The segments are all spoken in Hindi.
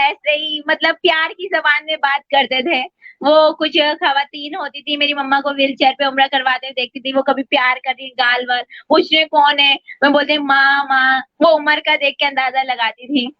ऐसे ही मतलब प्यार की ज़बान में बात करते थे। वो कुछ ख़वातीन होती थी, मेरी मम्मा को व्हीलचेयर पे उम्रा करवाते हुए देखती थी, वो कभी प्यार कर रही है गाल-वाल, पूछ रही है कौन है? मैं बोलती माँ, माँ, वो उम्र का देख के अंदाज़ा लगाती थी।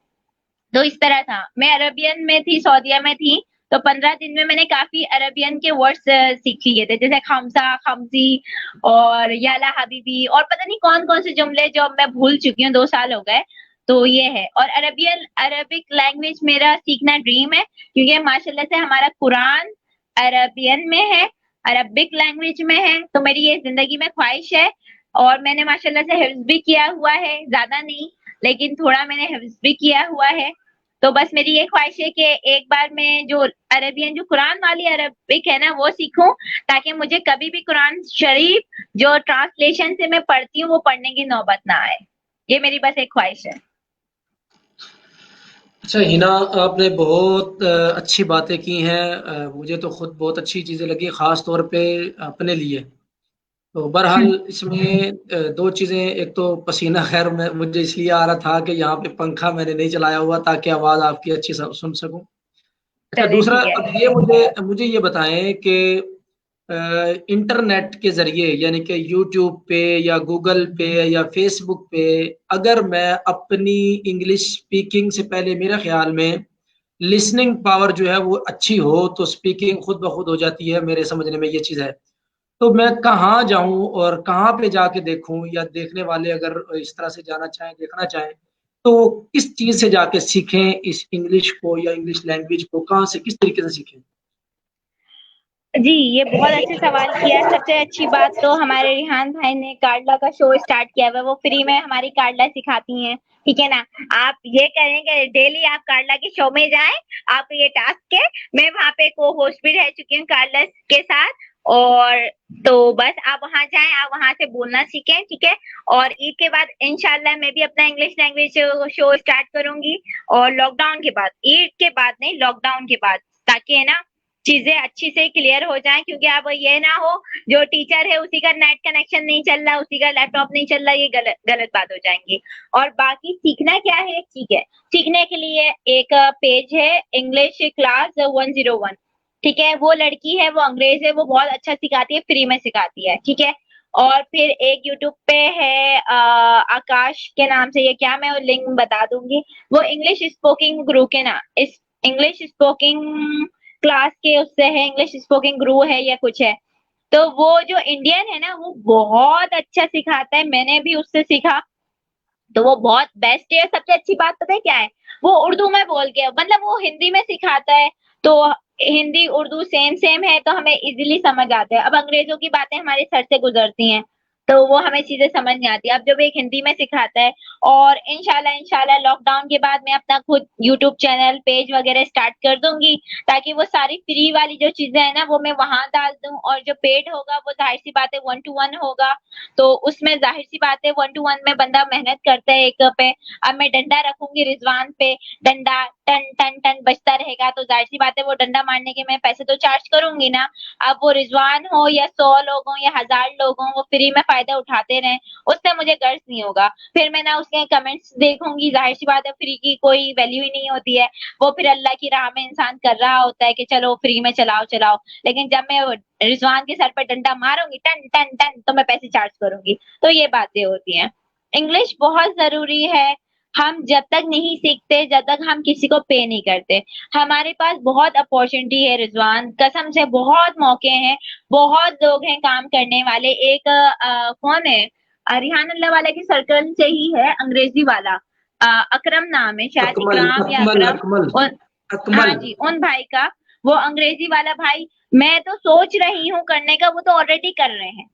तो इस तरह था। मैं अरेबियन में थी, सऊदीया में थी, तो 15 दिन में मैंने काफ़ी अरेबियन के वर्ड्स सीख लिए थे, जैसे खमसा, खमसी और याला हबीबी और पता नहीं कौन-कौन से जुमले जो अब मैं भूल चुकी हूँ, 2 साल हो गए। तो ये है और अरबिक लैंग्वेज मेरा सीखना ड्रीम है, क्योंकि माशाल्लाह से हमारा कुरान अरेबियन में है, अरबिक लैंग्वेज में है, तो मेरी ये ज़िंदगी में ख्वाहिश है और मैंने माशाल्लाह से हिफ्ज़ भी किया हुआ है, ज़्यादा नहीं, लेकिन थोड़ा मैंने हिफ्ज़ भी किया हुआ है। तो बस मेरी ये ख्वाहिश है कि एक बार मैं जो अरेबियन जो कुरान वाली अरबिक है ना वो सीखूँ, ताकि मुझे कभी भी कुरान शरीफ जो ट्रांसलेशन से मैं पढ़ती हूँ, वो पढ़ने की नौबत ना आए। ये मेरी बस एक ख्वाहिश है। अच्छा हिना, आपने बहुत अच्छी बातें की हैं। मुझे तो खुद बहुत अच्छी चीज़ें लगी, ख़ास तौर पे अपने लिए। तो हुँ। बहरहाल इसमें 2 चीज़ें, एक तो पसीना खैर मैं मुझे इसलिए आ रहा था कि यहाँ पे पंखा मैंने नहीं चलाया हुआ ताकि आवाज़ आपकी अच्छी सुन सकूँ। अच्छा, चलिए दूसरा ठीक है। अब ये मुझे मुझे ये बताएँ कि इंटरनेट के ज़रिए यानी कि यूट्यूब पे या गूगल पे या फ़ेसबुक पे अगर मैं अपनी इंग्लिश स्पीकिंग से पहले मेरे ख़्याल में लिसनिंग पावर जो है वो अच्छी हो, तो स्पीकिंग खुद ब खुद हो जाती है, मेरे समझने में ये चीज़ है। तो मैं कहाँ जाऊँ और कहाँ पे जाके देखूँ, या देखने वाले अगर इस तरह से जाना चाहें, देखना चाहें, तो किस चीज़ से जाके सीखें इस इंग्लिश को या इंग्लिश लैंग्वेज को, कहाँ से किस तरीके से सीखें? जी, ये बहुत अच्छा सवाल किया। सबसे अच्छी बात तो हमारे रिहान भाई ने कार्डला का शो स्टार्ट किया हुआ है, वो फ्री में हमारी कार्डला सिखाती हैं, ठीक है ना? आप ये करें कि डेली आप कार्डला के शो में जाएँ, आपको ये टास्क है। मैं वहाँ पे को-होस्ट भी रह चुकी हूँ कार्डला के साथ और तो बस आप वहाँ जाएँ, आप वहाँ से बोलना सीखें, ठीक है? और ईद के बाद इंशाल्लाह मैं भी अपना इंग्लिश लैंग्वेज शो स्टार्ट करूँगी और लॉकडाउन के बाद, ईद के बाद नहीं, लॉकडाउन के बाद, ताकि है ना चीज़ें अच्छी से क्लियर हो जाएँ, क्योंकि अब ये ना हो जो टीचर है उसी का नेट कनेक्शन नहीं चल रहा, उसी का लैपटॉप नहीं चल रहा, ये गलत गलत बात हो जाएँगी। और बाकी सीखना क्या है, ठीक है, सीखने के लिए एक पेज है इंग्लिश क्लास 101, ठीक है? वो लड़की है, वो अंग्रेज़ है, वो बहुत अच्छा सिखाती है, फ्री में सिखाती है, ठीक है? और फिर एक यूट्यूब पे है आकाश के नाम से, ये क्या मैं वो लिंक बता दूँगी, वो इंग्लिश स्पोकिंग गुरु के ना इस इंग्लिश स्पोकिंग क्लास के उससे है, इंग्लिश स्पोकिंग गुरु है या कुछ है। तो वो जो इंडियन है ना, वो बहुत अच्छा सिखाता है, मैंने भी उससे सीखा, तो वो बहुत बेस्ट है। सबसे अच्छी बात पता है क्या है? वो उर्दू में बोल के मतलब वो हिंदी में सिखाता है, तो हिंदी, उर्दू सेम सेम है, तो हमें इज़िली समझ आता है। अब अंग्रेज़ों की बातें हमारे सर से गुज़रती हैं, तो वो हमें चीज़ें समझ नहीं आती। अब जब एक हिंदी में सिखाता है और इंशाल्लाह इंशाल्लाह लॉकडाउन के बाद मैं अपना खुद यूट्यूब चैनल, पेज वगैरह स्टार्ट कर दूँगी, ताकि वो सारी फ्री वाली जो चीज़ें हैं ना, वो मैं वहाँ डाल दूँ और जो पेड होगा, वो ज़ाहिर-सी बात है 1 टू 1 होगा। तो उसमें ज़ाहिर-सी बात है 1 टू 1 में बंदा मेहनत करता है एक पे, अब मैं डंडा रखूँगी रिज़वान पे, डंडा टन, टन, टन बजता रहेगा, तो ज़ाहिर-सी बात है वो डंडा मारने के मैं पैसे तो चार्ज करूँगी ना। अब वो रिज़वान हो या 100 लोग हों या 1000 लोग हों, वो फ्री में फ़ायदा उठाते रहें, उससे मुझे गर्ज़ नहीं होगा। फिर मैं ना उसके कमेंट्स देखूँगी, ज़ाहिर-सी बात है फ्री की कोई वैल्यू ही नहीं होती है। वो फिर अल्लाह की राह में इंसान कर रहा होता है कि चलो फ्री में चलाओ, चलाओ। लेकिन जब मैं रिज़वान के सर पे डंडा मारूँगी टन, टन, टन तो मैं पैसे चार्ज करूँगी। तो ये बातें होती हैं। इंग्लिश बहुत ज़रूरी है। हम जब तक नहीं सीखते, जब तक हम किसी को पे नहीं करते। हमारे पास बहुत अपॉर्च्युनिटी है रिज़वान, कसम से बहुत मौके हैं, बहुत लोग हैं काम करने वाले। एक कौन है? रिहान अल्लाह वाला के सर्कल से ही है अंग्रेज़ी वाला। अकरम नाम है शायद अकमल, इकराम या अकमल, अकरम अकमल, उन हाँ अकमल। जी, उन भाई का, वो अंग्रेज़ी वाला भाई मैं तो सोच रही हूँ करने का, वो तो ऑलरेडी कर रहे हैं।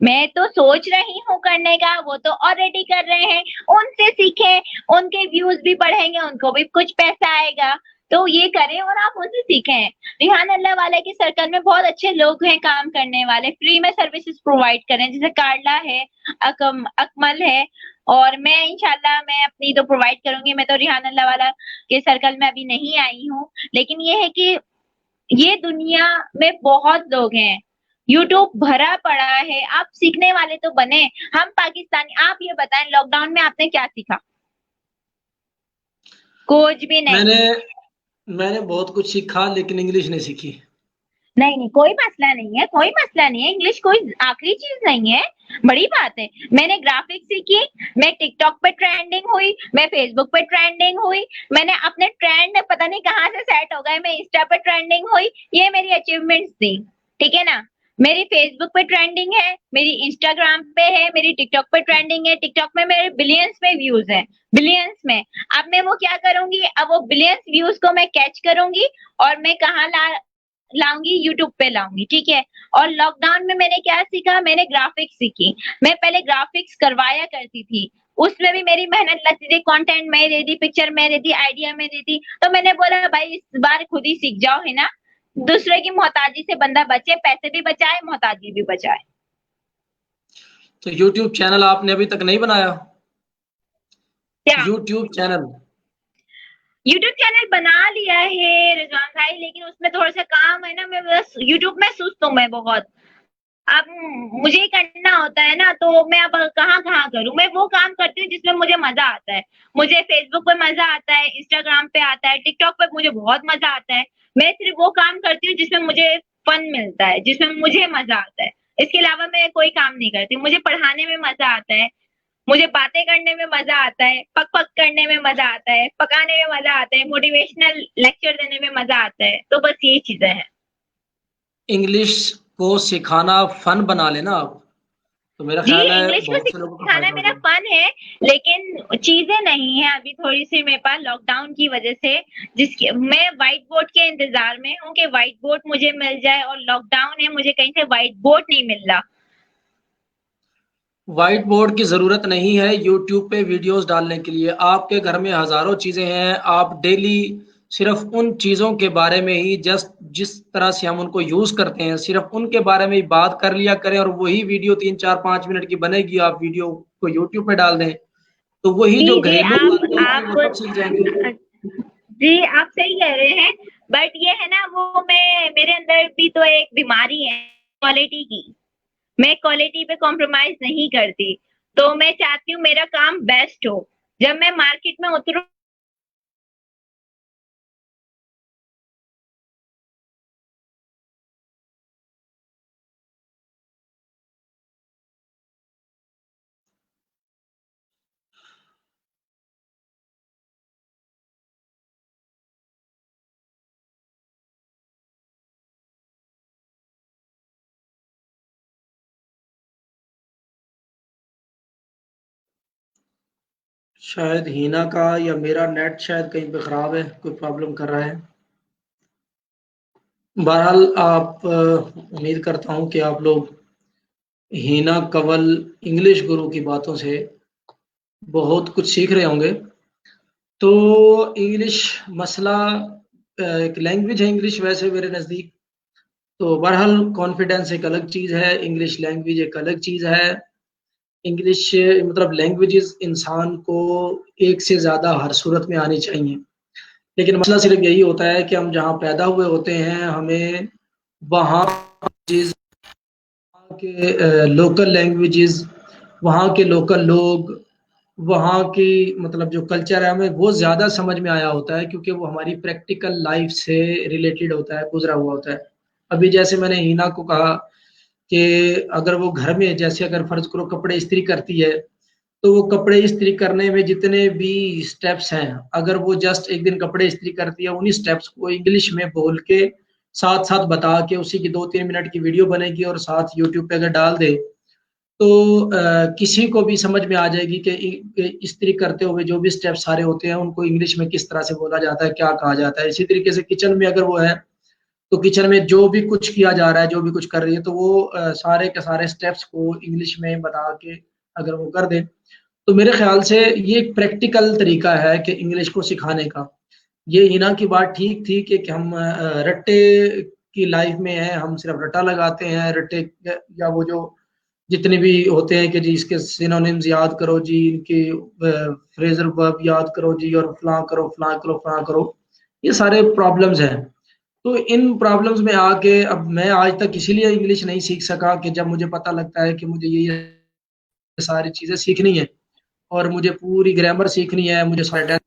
मैं तो सोच रही हूँ करने का, वो तो ऑलरेडी कर रहे हैं। उनसे सीखें, उनके व्यूज़ भी बढ़ेंगे, उनको भी कुछ पैसा आएगा। तो ये करें और आप उनसे सीखें। रिहान अल्लाह वाला के सर्कल में बहुत अच्छे लोग हैं काम करने वाले, फ्री में सर्विसेज़ प्रोवाइड कर रहे हैं, जैसे कार्ला है, अकमल है और मैं इंशाल्लाह मैं अपनी तो प्रोवाइड करूँगी। मैं तो रिहान अल्लाह वाला के सर्कल में अभी नहीं आई हूँ, लेकिन ये है कि ये दुनिया में बहुत लोग हैं। यूट्यूब भरा पड़ा है, आप सीखने वाले तो बने। हम पाकिस्तानी आप ये बताएँ लॉकडाउन में आपने क्या सीखा? कुछ भी नहीं। मैंने मैंने बहुत कुछ सीखा लेकिन इंग्लिश नहीं सीखी। नहीं नहीं, कोई मसला नहीं है, कोई मसला नहीं है, इंग्लिश कोई आखिरी चीज नहीं है, बड़ी बात है। मैंने ग्राफिक्स सीखी, मैं टिकटॉक पे ट्रेंडिंग हुई, मैं फेसबुक पे ट्रेंडिंग हुई, मैंने अपने ट्रेंड पता नहीं कहाँ से सेट हो गए, मैं इंस्टा पे ट्रेंडिंग हुई। ये मेरी अचीवमेंट्स थी, ठीक है ना। मेरी फेसबुक पे ट्रेंडिंग है, मेरी इंस्टाग्राम पे है, मेरी टिकटॉक पे ट्रेंडिंग है, टिकटॉक में मेरे बिलियंस में व्यूज है, बिलियंस में। अब मैं वो क्या करूंगी, अब वो बिलियंस व्यूज को मैं कैच करूंगी और मैं कहाँ लाऊंगी, यूट्यूब पे लाऊंगी, ठीक है। और लॉकडाउन में मैंने क्या सीखा, मैंने ग्राफिक्स सीखी। मैं पहले ग्राफिक्स करवाया करती थी, उसमें भी मेरी मेहनत लगती थी, कंटेंट मैं देती, पिक्चर मैं देती, आइडिया मैं देती। तो मैंने बोला भाई इस बार खुद ही सीख जाओ, है ना। दूसरे की मोहताजी से बंदा बचे, पैसे भी बचाए, मोहताजी भी बचाए। तो यूट्यूब चैनल आपने अभी तक नहीं बनाया? क्या? यूट्यूब चैनल यूट्यूब चैनल बना लिया है रिजवान भाई, लेकिन उसमें थोड़ा सा काम है ना, मैं बस यूट्यूब में सुस्त हूँ मैं बहुत। अब मुझे ही करना होता है ना, तो मैं अब कहाँ-कहाँ करूँ? मैं वो काम करती हूँ जिसमें मुझे मज़ा आता है। मुझे फेसबुक पे मज़ा आता है, इंस्टाग्राम पे आता है, टिकटॉक पे मुझे बहुत मज़ा आता है। मैं सिर्फ़ वो काम करती हूँ जिसमें मुझे फन मिलता है, जिसमें मुझे मज़ा आता है। इसके अलावा मैं कोई काम नहीं करती। मुझे पढ़ाने में मज़ा आता है, मुझे बातें करने में मज़ा आता है, पक-पक करने में मज़ा आता है, पकाने में मज़ा आता है, मोटिवेशनल लेक्चर देने में मज़ा आता है। तो बस यही चीज़ें हैं। इंग्लिश को सिखाना फन बना लेना आप, तो मेरा जी, ख्याल है इंग्लिश को बहुत से लोगों को सिखाना फायदा मेरा होगा। फन है, लेकिन चीजें नहीं है अभी थोड़ी-सी मेरे पास लॉकडाउन की वजह से, जिसकी मैं व्हाइट बोर्ड के इंतज़ार में हूँ कि व्हाइट बोर्ड मुझे मिल जाए, और लॉकडाउन है, मुझे कहीं से व्हाइट बोर्ड नहीं मिल रहा। व्हाइट बोर्ड की ज़रूरत नहीं है यूट्यूब पे वीडियोस डालने के लिए। आपके घर में हज़ारों चीज़ें हैं, आप डेली सिर्फ़ उन चीज़ों के बारे में ही जस्ट जिस तरह से हम उनको यूज़ करते हैं, सिर्फ़ उनके बारे में ही बात कर लिया करें और वही वीडियो 3, 4, 5 मिनट की बनेगी, आप वीडियो को यूट्यूब पे डाल दें, तो वही जो जी, जी, घरेलू बातें होती हैं, आप वो सब सीख जाएँगे। जी, आप सही कह रहे हैं, बट ये है ना, वो मैं मेरे अंदर भी तो एक बीमारी है क्वालिटी की। मैं क्वालिटी पे कॉम्प्रोमाइज़ नहीं करती, तो मैं चाहती हूँ मेरा काम बेस्ट हो। जब मैं मार्केट में उतरूँ शायद हिना का या मेरा नेट शायद कहीं पे ख़राब है, कोई प्रॉब्लम कर रहा है। बहरहाल आप उम्मीद करता हूँ कि आप लोग हिना कंवल इंग्लिश गुरु की बातों से बहुत कुछ सीख रहे होंगे। तो इंग्लिश मसला एक लैंग्वेज है इंग्लिश वैसे मेरे नज़दीक। तो बहरहाल कॉन्फिडेंस एक अलग चीज़ है, इंग्लिश लैंग्वेज एक अलग चीज़ है। इंग्लिश मतलब लैंग्वेजेज़ इंसान को एक से ज़्यादा हर सूरत में आनी चाहिए। लेकिन मसला सिर्फ़ यही होता है कि हम जहाँ पैदा हुए होते हैं, हमें वहाँ चीज़ के लोकल लैंग्वेजेज़, वहाँ के लोकल लोग, वहाँ की मतलब जो कल्चर है, हमें वो ज़्यादा समझ में आया होता है क्योंकि वो हमारी प्रैक्टिकल लाइफ़ से रिलेटेड होता है, गुज़रा हुआ होता है। अभी जैसे मैंने हिना को कहा कि अगर वो घर में जैसे अगर फ़र्ज़ करो कपड़े इस्त्री करती है, तो वो कपड़े इस्त्री करने में जितने भी स्टेप्स हैं, अगर वो जस्ट एक दिन कपड़े इस्त्री करती है, उन्हीं स्टेप्स को इंग्लिश में बोल के, साथ-साथ बता के उसी की 2-3 मिनट की वीडियो बनेगी और साथ यूट्यूब पे अगर डाल दे, तो किसी को भी समझ में आ जाएगी कि इस्त्री करते हुए जो भी स्टेप सारे होते हैं, उनको इंग्लिश में किस तरह से बोला जाता है, क्या कहा जाता है। इसी तरीके से किचन में अगर वो है, तो किचन में जो भी कुछ किया जा रहा है, जो भी कुछ कर रही है, तो वो सारे के सारे स्टेप्स को इंग्लिश में बता के अगर वो कर दे, तो मेरे ख़्याल से ये एक प्रैक्टिकल तरीका है कि इंग्लिश को सिखाने का। ये हिना की बात ठीक थी कि हम रट्टे की लाइफ़ में हैं, हम सिर्फ़ रट्टा लगाते हैं, रट्टे या वो जो जितने भी होते हैं कि जी इसके सिनोनिम्स याद करो जी, इनके फ्रेज़ल वर्ब याद करो जी और फलाँ करो, फलाँ करो, फलाँ करो। ये सारे प्रॉब्लम्स हैं। तो इन प्रॉब्लम्स में आके अब मैं आज तक इसीलिए इंग्लिश नहीं सीख सका कि जब मुझे पता लगता है कि मुझे ये सारी चीज़ें सीखनी है और मुझे पूरी ग्रामर सीखनी है, मुझे सारे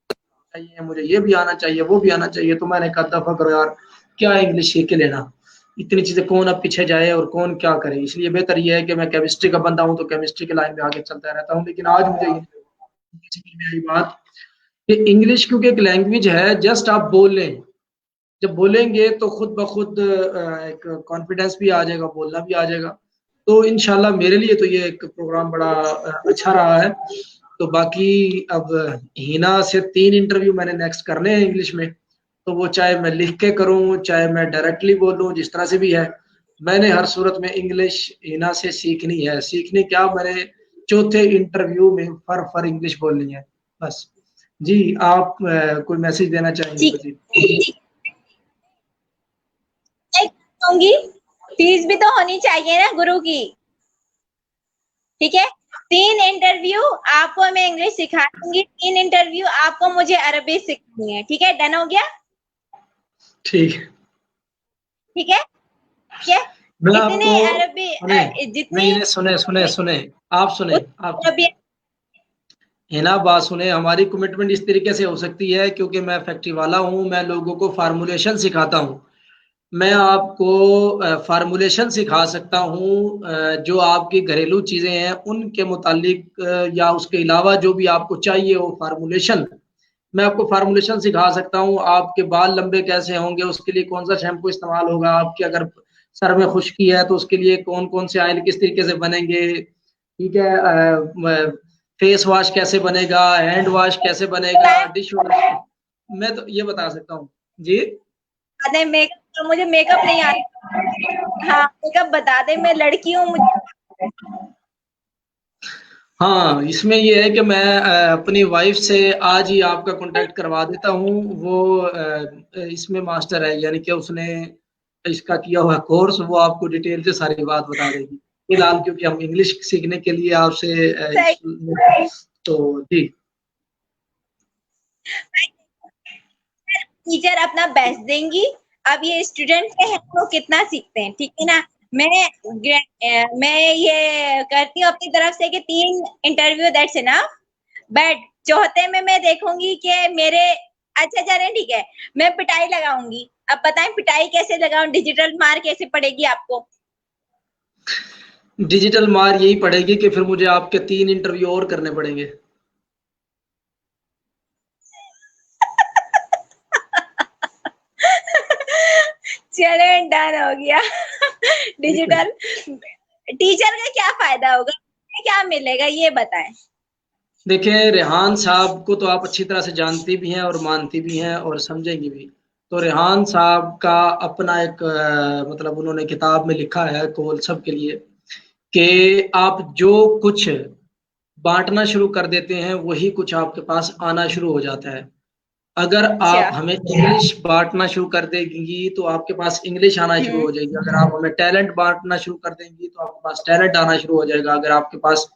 चाहिए, मुझे ये भी आना चाहिए, वो भी आना चाहिए। तो मैंने कहा दफ़ा करो यार, क्या इंग्लिश सीख के लेना, इतनी चीज़ें कौन अब पीछे जाए और कौन क्या करे। इसलिए बेहतर ये है कि मैं केमिस्ट्री का बंदा हूँ तो केमिस्ट्री की लाइन में आगे चलता रहता हूँ। लेकिन आज मुझे ये समझ में आई बात कि इंग्लिश क्योंकि एक लैंग्वेज है, जस्ट आप बोल लें, जब बोलेंगे तो खुद ब खुद एक कॉन्फिडेंस भी आ जाएगा, बोलना भी आ जाएगा। तो इंशाल्लाह मेरे लिए तो ये एक प्रोग्राम बड़ा अच्छा रहा है। तो बाकी अब हिना से 3 इंटरव्यू मैंने नेक्स्ट करने हैं इंग्लिश में, तो वो चाहे मैं लिख के करूँ, चाहे मैं डायरेक्टली बोलूँ, जिस तरह से भी है, मैंने हर सूरत में इंग्लिश हिना से सीखनी है। सीखनी क्या, मैंने चौथे इंटरव्यू में फर इंग्लिश बोलनी है, बस। जी, आप कोई मैसेज देना चाहेंगे तो जी। होंगी, फीस भी तो होनी चाहिए ना गुरु की, ठीक है। 3 इंटरव्यू आपको मैं इंग्लिश सिखा दूंगी, 3 इंटरव्यू आपको मुझे अरबी सीखनी है, ठीक है। डन हो गया? ठीक है, ठीक है, ठीक है। मैं इतने आपको अरबी सुने, जितनी नहीं सुने सुने सुने, आप सुने, आप अरबी हिना बात सुने। हमारी कमिटमेंट इस तरीके से हो सकती है क्योंकि मैं फैक्ट्री वाला हूँ, मैं लोगों को फार्मूलेशन सिखाता हूँ। मैं आपको फार्मूलेशन सिखा सकता हूँ, जो आपकी घरेलू चीज़ें हैं उनके मुतालिक, या उसके अलावा जो भी आपको चाहिए वो फार्मूलेशन, मैं आपको फार्मूलेशन सिखा सकता हूँ। आपके बाल लंबे कैसे होंगे, उसके लिए कौन सा शैम्पू इस्तेमाल होगा, आपके अगर सर में खुश्की है तो उसके लिए कौन-कौन से ऑयल किस तरीके से बनेंगे, ठीक है। फेस वॉश कैसे बनेगा, हैंड वॉश कैसे बनेगा, डिश वॉश, मैं तो ये बता सकता हूँ। जी? दे, मेकअप तो मुझे मेकअप नहीं आता। हाँ, मेकअप बता दे, मैं लड़की हूँ, मुझे हाँ, इसमें ये है कि मैं अपनी वाइफ से आज ही आपका कॉन्टैक्ट करवा देता हूँ। वो इसमें मास्टर है, यानी कि उसने इसका किया हुआ कोर्स, वो आपको डिटेल से सारी बात बता देगी। फिलहाल क्योंकि हम इंग्लिश सीखने के लिए आपसे सही। तो जी। टीचर अपना बेस्ट देंगी। अब ये स्टूडेंट हैं वो कितना सीखते हैं, ठीक है ना। मैं ये करती हूँ अपनी तरफ से कि 3 इंटरव्यू दैट्स इनफ, बट चौथे में मैं देखूंगी कि मेरे अच्छा चले, ठीक है, मैं पिटाई लगाऊंगी। अब बताएं पिटाई कैसे लगाऊं, डिजिटल मार कैसे पड़ेगी आपको? डिजिटल मार यही पड़ेगी कि फिर मुझे आपके 3 इंटरव्यू और करने पड़ेंगे। चले, डन हो गया। डिजिटल टीचर का क्या फायदा होगा, क्या मिलेगा ये बताएं। देखिए, रेहान साहब को तो आप अच्छी तरह से जानती भी हैं और मानती भी हैं और समझेंगी भी। तो रेहान साहब का अपना एक मतलब उन्होंने किताब में लिखा है कौल सब के लिए, कि आप जो कुछ बाँटना शुरू कर देते हैं, वही कुछ आपके पास आना शुरू हो जाता है। अगर अच्छा। आप हमें इंग्लिश बाँटना शुरू कर देंगी, तो आपके पास इंग्लिश आना शुरू हो जाएगी। अगर आप हमें टैलेंट बाँटना शुरू कर देंगी, तो आपके पास टैलेंट आना शुरू हो जाएगा। अगर आपके पास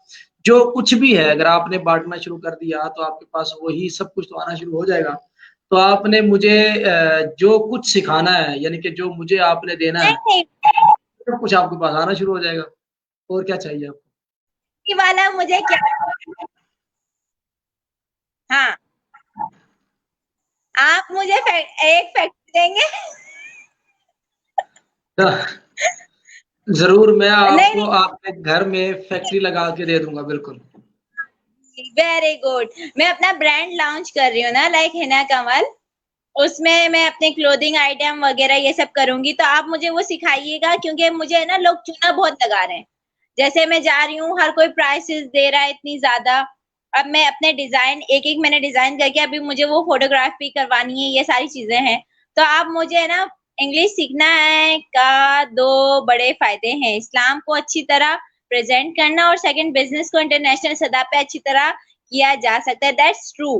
जो कुछ भी है, अगर आपने बाँटना शुरू कर दिया, तो आपके पास वही सब कुछ तो आना शुरू हो जाएगा। तो आपने मुझे जो कुछ सिखाना है, यानी कि जो मुझे आपने देना है, नहीं, सब कुछ आपके पास आना शुरू हो जाएगा। और क्या चाहिए आपको? नहीं वाला मुझे क्या, हाँ, आप मुझे एक फैक्ट्री देंगे? ज़रूर, मैं नहीं आपको नहीं, आपके घर में फैक्ट्री लगा के दे दूँगा, बिल्कुल। Very good. मैं अपना ब्रांड लॉन्च कर रही हूँ ना, लाइक हिना कमल, उसमें मैं अपने क्लोथिंग आइटम वगैरह ये सब करूंगी, तो आप मुझे वो सिखाइएगा, क्योंकि मुझे ना लोग चूना बहुत लगा रहे हैं। जैसे मैं जा रही हूँ, हर कोई प्राइसेस दे रहा है इतनी ज्यादा। अब मैं अपने डिजाइन एक एक मैंने डिजाइन करके अभी मुझे वो फोटोग्राफी करवानी है, ये सारी चीजें हैं। तो आप मुझे ना इंग्लिश सीखना है का 2 बड़े फायदे हैं, इस्लाम को अच्छी तरह प्रेजेंट करना, और सेकंड बिजनेस को इंटरनेशनल सतह पे अच्छी तरह किया जा सकता है, दैट्स ट्रू।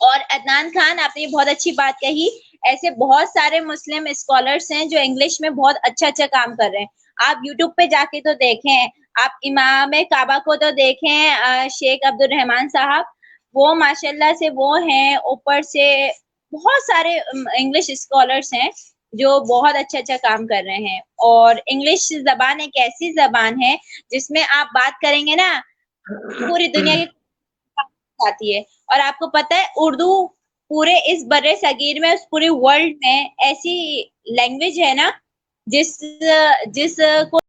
और अदनान खान, आपने बहुत अच्छी बात कही। ऐसे बहुत सारे मुस्लिम स्कॉलर्स हैं जो इंग्लिश में बहुत अच्छा अच्छा काम कर रहे हैं। आप यूट्यूब पे जाके तो देखें, आप इमाम काबा को तो देखें, शेख अब्दुल रहमान साहब, वो माशाल्लाह से वो हैं। ऊपर से बहुत सारे इंग्लिश स्कॉलर्स हैं जो बहुत अच्छा अच्छा काम कर रहे हैं। और इंग्लिश जबान एक ऐसी जबान है जिसमें आप बात करेंगे ना, पूरी दुनिया की आती है। और आपको पता है उर्दू पूरे इस बर्रे सगीर में, उस पूरे वर्ल्ड में ऐसी लैंग्वेज है ना जिस जिस को